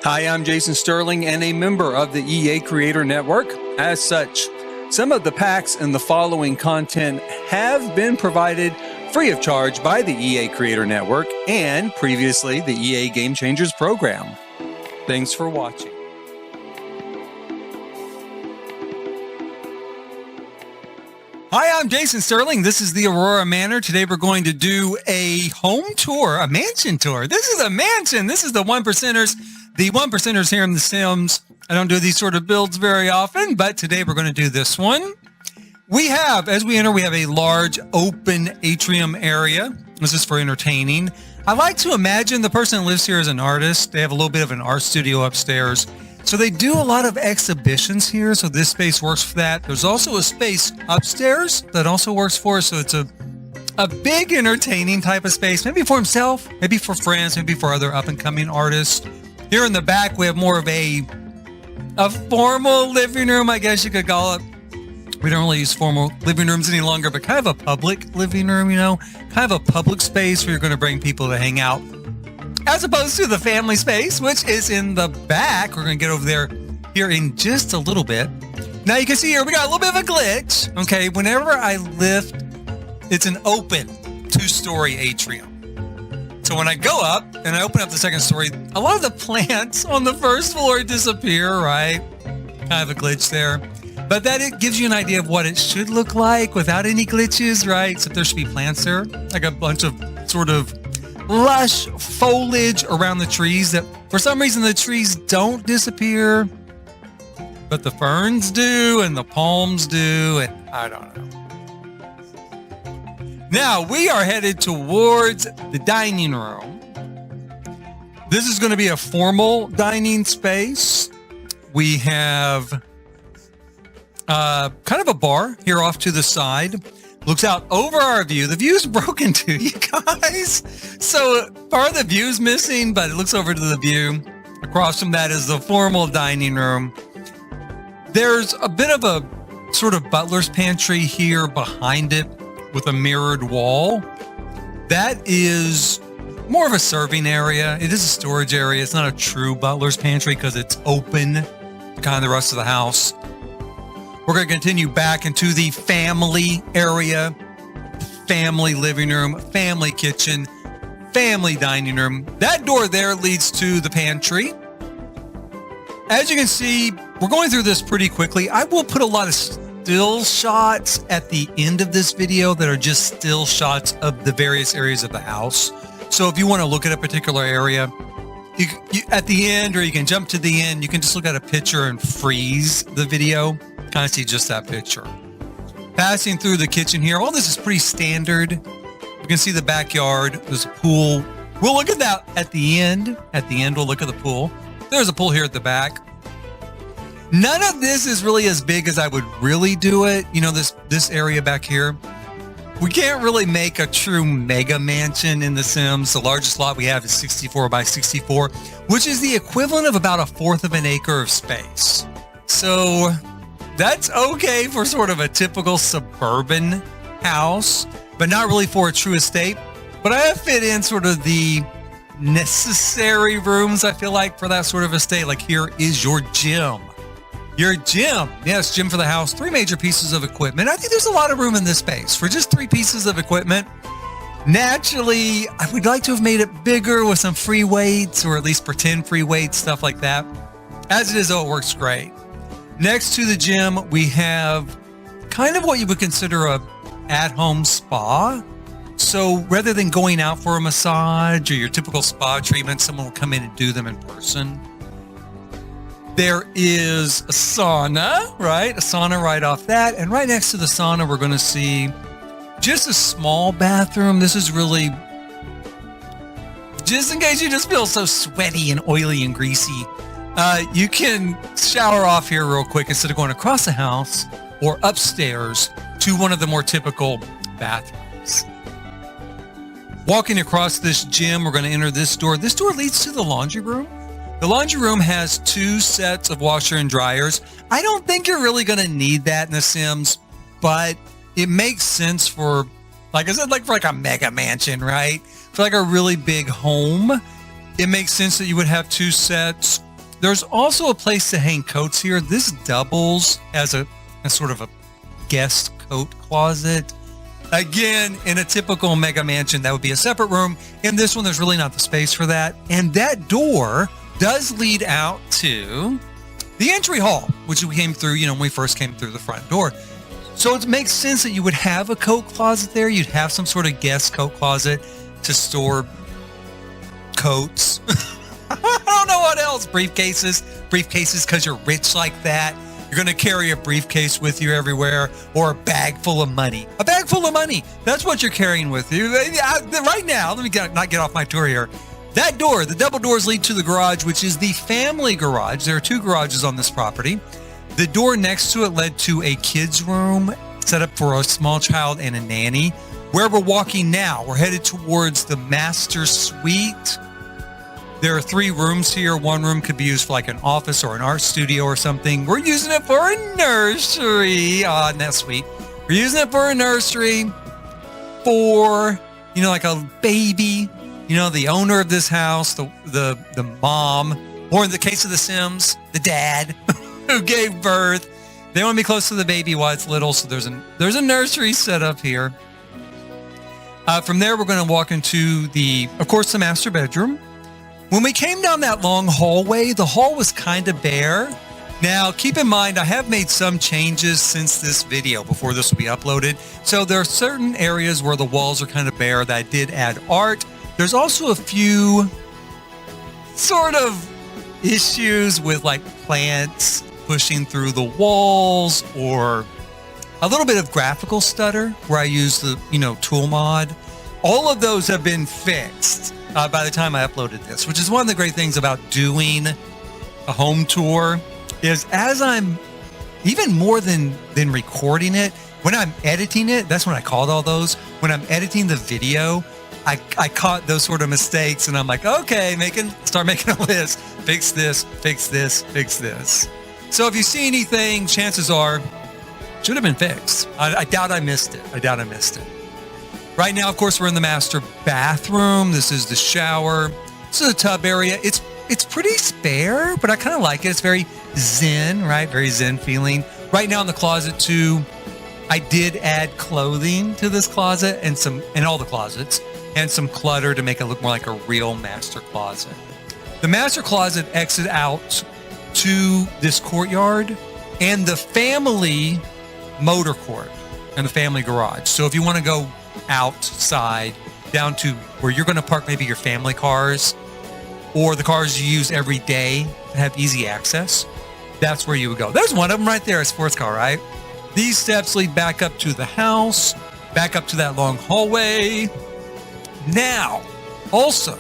Hi, I'm Jason Sterling and a member of the EA Creator Network. As such, some of the packs and the following content have been provided free of charge by the EA Creator Network and previously the EA Game Changers program. Thanks for watching. Hi, I'm Jason Sterling. This is the Aurora Manor. Today we're going to do a home tour, a mansion tour. This is a mansion. This is the One Percenters. The One Percenters here in The Sims. I don't do these sort of builds very often, but today we're going to do this one. We have, as we enter, we have a large open atrium area. This is for entertaining. I like to imagine the person that lives here is an artist. They have a little bit of an art studio upstairs. So they do a lot of exhibitions here, so this space works for that. There's also a space upstairs that also works for us, so it's a big entertaining type of space, maybe for himself, maybe for friends, maybe for other up-and-coming artists. Here in the back, we have more of a formal living room, I guess you could call it. We don't really use formal living rooms any longer, but kind of a public living room, you know, kind of a public space where you're going to bring people to hang out. As opposed to the family space, which is in the back. We're going to get over there here in just a little bit. Now you can see here, we got a little bit of a glitch. Okay, whenever I lift, it's an open 2-story atrium. So when I go up and I open up the second story, a lot of the plants on the first floor disappear, right? Kind of a glitch there. But that it gives you an idea of what it should look like without any glitches, right? Except there should be plants there, like a bunch of sort of lush foliage around the trees that for some reason the trees don't disappear, but the ferns do and the palms do, and I don't know. Now we are headed towards the dining room. This is going to be a formal dining space. We have kind of a bar here off to the side. Looks out over our view. The view's broken too, you guys. So part of the view's missing, but it looks over to the view. Across from that is the formal dining room. There's a bit of a sort of butler's pantry here behind it with a mirrored wall. That is more of a serving area. It is a storage area. It's not a true butler's pantry because it's open to kind of the rest of the house. We're going to continue back into the family area, family living room, family kitchen, family dining room. That door there leads to the pantry. As you can see, we're going through this pretty quickly. I will put a lot of still shots at the end of this video that are just still shots of the various areas of the house. So if you want to look at a particular area, you at the end, or you can jump to the end, you can just look at a picture and freeze the video. Kind of see just that picture. Passing through the kitchen here. All this is pretty standard. You can see the backyard. There's a pool. We'll look at that at the end. At the end, we'll look at the pool. There's a pool here at the back. None of this is really as big as I would really do it. You know, this area back here. We can't really make a true mega mansion in The Sims. The largest lot we have is 64 by 64, which is the equivalent of about 1/4 of an acre of space. So that's okay for sort of a typical suburban house, but not really for a true estate. But I have fit in sort of the necessary rooms, I feel like, for that sort of estate. Like here is your gym. Your gym. Yes, gym for the house. 3 major pieces of equipment. I think there's a lot of room in this space for just 3 pieces of equipment. Naturally, I would like to have made it bigger with some free weights, or at least pretend free weights, stuff like that. As it is, though, it works great. Next to the gym, we have kind of what you would consider a at-home spa. So rather than going out for a massage or your typical spa treatment, someone will come in and do them in person. There is a sauna, right? A sauna right off that. And right next to the sauna, we're going to see just a small bathroom. This is really just in case you just feel so sweaty and oily and greasy. You can shower off here real quick instead of going across the house or upstairs to one of the more typical bathrooms. Walking across this gym, we're going to enter this door. This door leads to the laundry room. The laundry room has 2 sets of washer and dryers. I don't think you're really going to need that in The Sims, but it makes sense for, like I said, like for like a mega mansion, right? For like a really big home, it makes sense that you would have 2 sets. There's also a place to hang coats here. This doubles as a sort of a guest coat closet. Again, in a typical mega mansion, that would be a separate room. In this one, there's really not the space for that. And that door does lead out to the entry hall, which we came through, when we first came through the front door. So it makes sense that you would have a coat closet there. You'd have some sort of guest coat closet to store coats. I don't know what else. Briefcases, because you're rich like that. You're going to carry a briefcase with you everywhere, or a bag full of money. A bag full of money. That's what you're carrying with you. Right now, let me not get off my tour here. That door, the double doors lead to the garage, which is the family garage. There are 2 garages on this property. The door next to it led to a kid's room set up for a small child and a nanny. Where we're walking now, we're headed towards the master suite. There are 3 rooms here. One room could be used for like an office or an art studio or something. We're using it for a nursery. Isn't that sweet? We're using it for a nursery for, like a baby, the owner of this house, the mom, or in the case of the Sims, the dad who gave birth. They want to be close to the baby while it's little. So there's a nursery set up here. From there, we're going to walk into of course, the master bedroom. When we came down that long hallway, the hall was kind of bare. Now, keep in mind, I have made some changes since this video before this will be uploaded. So there are certain areas where the walls are kind of bare that I did add art. There's also a few sort of issues with like plants pushing through the walls, or a little bit of graphical stutter where I use the, tool mod. All of those have been fixed by the time I uploaded this, which is one of the great things about doing a home tour, is as I'm, even more than recording it, when I'm editing it, that's when I called all those. When I'm editing the video, I caught those sort of mistakes, and I'm like, okay, start making a list. Fix this, fix this, fix this. So if you see anything, chances are, should have been fixed. I doubt I missed it. Right now, of course, we're in the master bathroom. This is the shower. This is a tub area. It's pretty spare, but I kind of like it. It's very zen, right? Very zen feeling. Right now in the closet too, I did add clothing to this closet and all the closets, and some clutter to make it look more like a real master closet. The master closet exits out to this courtyard and the family motor court and the family garage. So if you want to go outside down to where you're going to park maybe your family cars or the cars you use every day to have easy access, that's where you would go. There's one of them right there, a sports car, right? These steps lead back up to the house, back up to that long hallway. Now, also,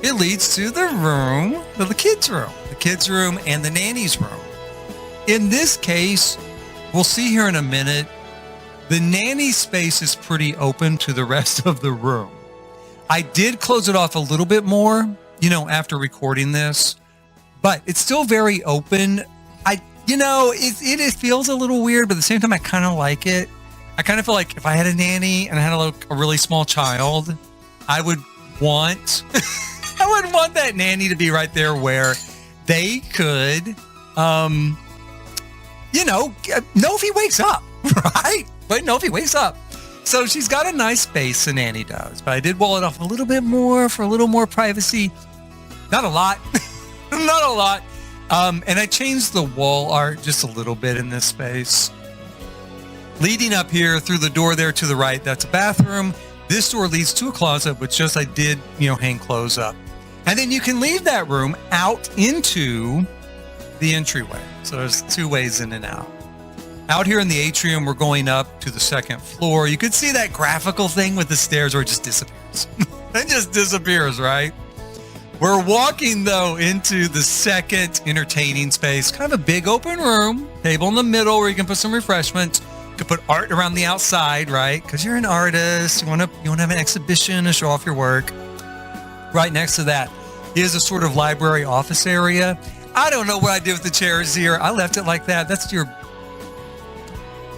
it leads to the kids' room and the nanny's room. In this case, we'll see here in a minute, the nanny space is pretty open to the rest of the room. I did close it off a little bit more, after recording this, but it's still very open. It feels a little weird, but at the same time, I kind of like it. I kind of feel like if I had a nanny and I had a really small child, I would want that nanny to be right there where they could, know if he wakes up, right? But know if he wakes up. So she's got a nice space, the nanny does, but I did wall it off a little bit more for a little more privacy. Not a lot, not a lot. And I changed the wall art just a little bit in this space. Leading up here through the door there to the right, that's a bathroom. This door leads to a closet, which just I did, hang clothes up. And then you can leave that room out into the entryway. So there's 2 ways in and out. Out here in the atrium, we're going up to the 2nd floor. You could see that graphical thing with the stairs where it just disappears. It just disappears, right? We're walking, though, into the 2nd entertaining space. Kind of a big open room. Table in the middle where you can put some refreshments. You could put art around the outside, right? Because you're an artist. You want to have an exhibition to show off your work. Right next to that is a sort of library office area. I don't know what I did with the chairs here. I left it like that. That's your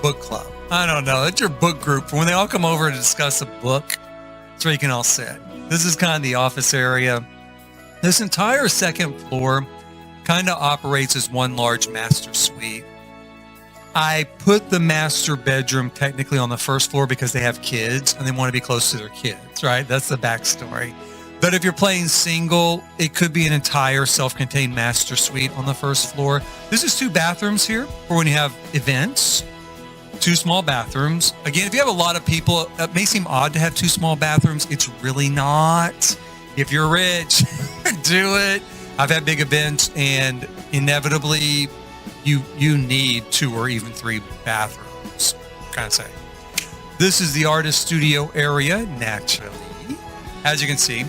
book club. I don't know. That's your book group. When they all come over to discuss a book, that's where you can all sit. This is kind of the office area. This entire 2nd floor kind of operates as one large master suite. I put the master bedroom technically on the first floor because they have kids and they want to be close to their kids, right? That's the backstory. But if you're playing single, it could be an entire self-contained master suite on the first floor. This is 2 bathrooms here for when you have events. 2 small bathrooms. Again, if you have a lot of people, it may seem odd to have 2 small bathrooms. It's really not. If you're rich, do it. I've had big events and inevitably you need 2 or even 3 bathrooms, kind of say. This is the artist studio area, naturally, as you can see.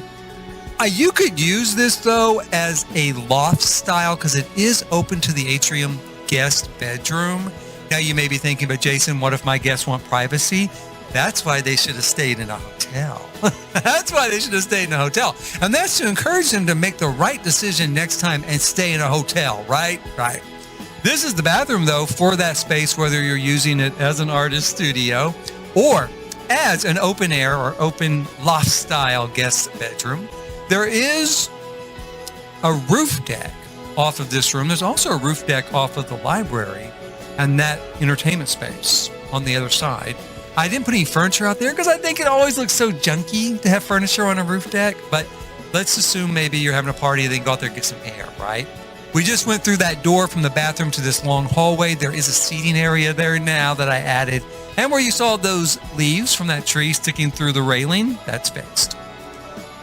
You could use this though as a loft style because it is open to the atrium guest bedroom. Now you may be thinking, but Jason, what if my guests want privacy? That's why they should have stayed in a hotel. That's why they should have stayed in a hotel. And that's to encourage them to make the right decision next time and stay in a hotel, right? Right. This is the bathroom, though, for that space, whether you're using it as an artist studio or as an open air or open loft style guest bedroom. There is a roof deck off of this room. There's also a roof deck off of the library and that entertainment space on the other side. I didn't put any furniture out there because I think it always looks so junky to have furniture on a roof deck, but let's assume maybe you're having a party and then go out there and get some air, right? We just went through that door from the bathroom to this long hallway. There is a seating area there now that I added. And where you saw those leaves from that tree sticking through the railing, that's fixed.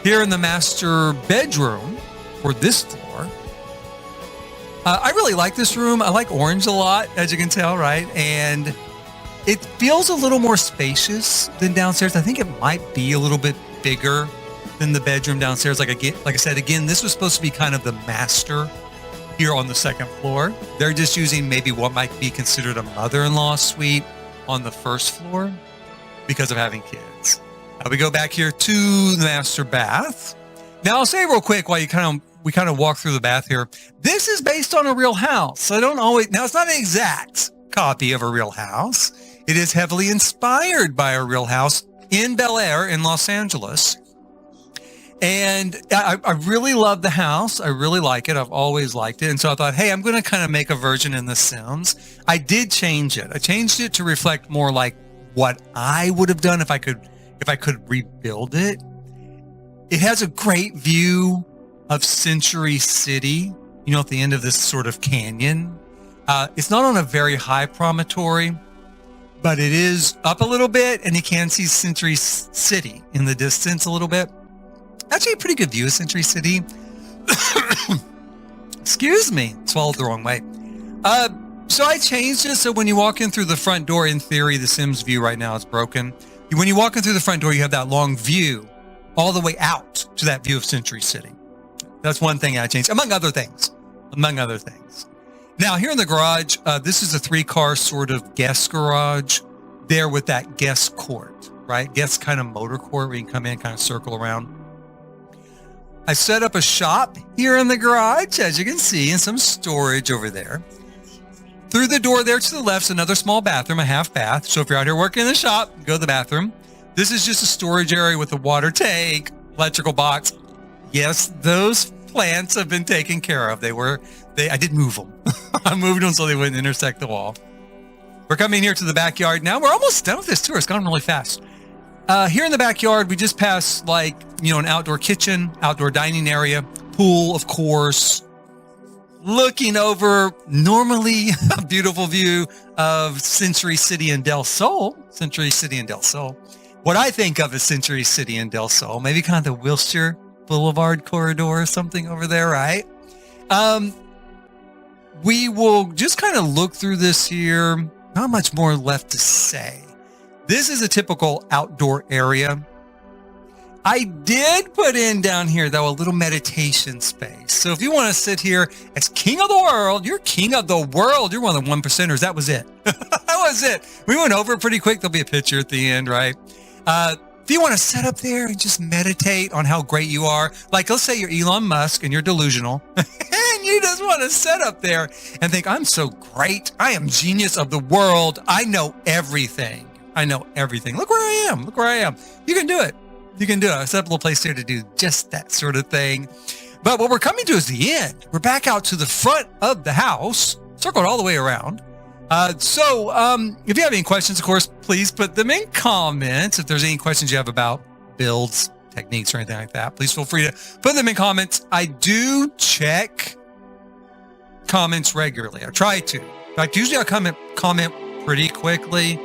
Here in the master bedroom for this floor, I really like this room. I like orange a lot, as you can tell, right? And it feels a little more spacious than downstairs. I think it might be a little bit bigger than the bedroom downstairs. Like I said, again, this was supposed to be kind of the master here on the second floor. They're just using maybe what might be considered a mother-in-law suite on the first floor because of having kids. We go back here to the master bath. Now I'll say real quick while we kind of walk through the bath here. This is based on a real house. Now it's not an exact copy of a real house. It is heavily inspired by a real house in Bel Air in Los Angeles. And I really love the house. I really like it. I've always liked it. And so I thought, hey, I'm going to kind of make a version in The Sims. I did change it. I changed it to reflect more like what I would have done if I could rebuild it. It has a great view of Century City, at the end of this sort of canyon. It's not on a very high promontory, but it is up a little bit and you can see Century City in the distance a little bit. Actually, a pretty good view of Century City. Excuse me, swallowed the wrong way. So I changed it so when you walk in through the front door, in theory, the Sims view right now is broken. When you walk in through the front door, you have that long view all the way out to that view of Century City. That's one thing I changed, among other things. Now, here in the garage, this is a 3-car sort of guest garage there with that guest court, right? Guest kind of motor court where you can come in, kind of circle around. I set up a shop here in the garage, as you can see, and some storage over there. Through the door there to the left is another small bathroom, a half bath. So if you're out here working in the shop, go to the bathroom. This is just a storage area with a water tank, electrical box. Yes, those plants have been taken care of. I did move them. I moved them so they wouldn't intersect the wall. We're coming here to the backyard now. We're almost done with this tour. It's gone really fast. Here in the backyard, we just passed an outdoor kitchen, outdoor dining area, pool, of course, looking over normally a beautiful view of Century City and Del Sol. What I think of as Century City and Del Sol, maybe kind of the Wilshire Boulevard corridor or something over there, right? We will just kind of look through this here. Not much more left to say. This is a typical outdoor area. I did put in down here, though, a little meditation space. So if you want to sit here as king of the world, you're king of the world. You're one of the 1%ers. That was it. That was it. We went over it pretty quick. There'll be a picture at the end, right? If you want to sit up there and just meditate on how great you are, like let's say you're Elon Musk and you're delusional, and you just want to sit up there and think, I'm so great. I am genius of the world. I know everything. Look where I am. You can do it. I set up a little place here to do just that sort of thing. But what we're coming to is the end. We're back out to the front of the house, circled all the way around. So if you have any questions, of course, please put them in comments. If there's any questions you have about builds, techniques, or anything like that, please feel free to put them in comments. I do check comments regularly. I try to. In fact, usually I comment pretty quickly,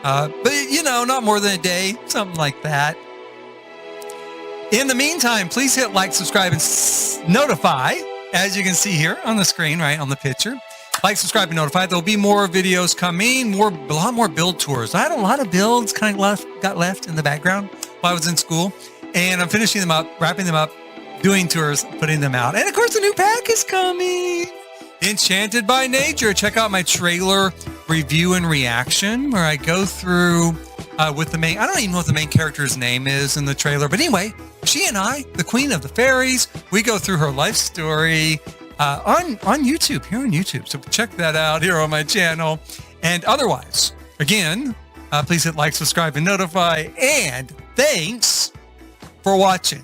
but you know, not more than a day, something like that. In the meantime, please hit like, subscribe, and notify, as you can see here on the screen, right on the picture. Like, subscribe, and notify. There'll be more videos coming, a lot more build tours. I had a lot of builds kind of got left in the background while I was in school, and I'm finishing them up, wrapping them up, doing tours, putting them out. And of course, the new pack is coming. Enchanted by Nature. Check out my trailer review and reaction where I go through with the main, I don't even know what the main character's name is in the trailer, but anyway, she and I, the queen of the fairies, we go through her life story on YouTube, here on YouTube. So check that out here on my channel. And otherwise, again, please hit like, subscribe, and notify. And thanks for watching.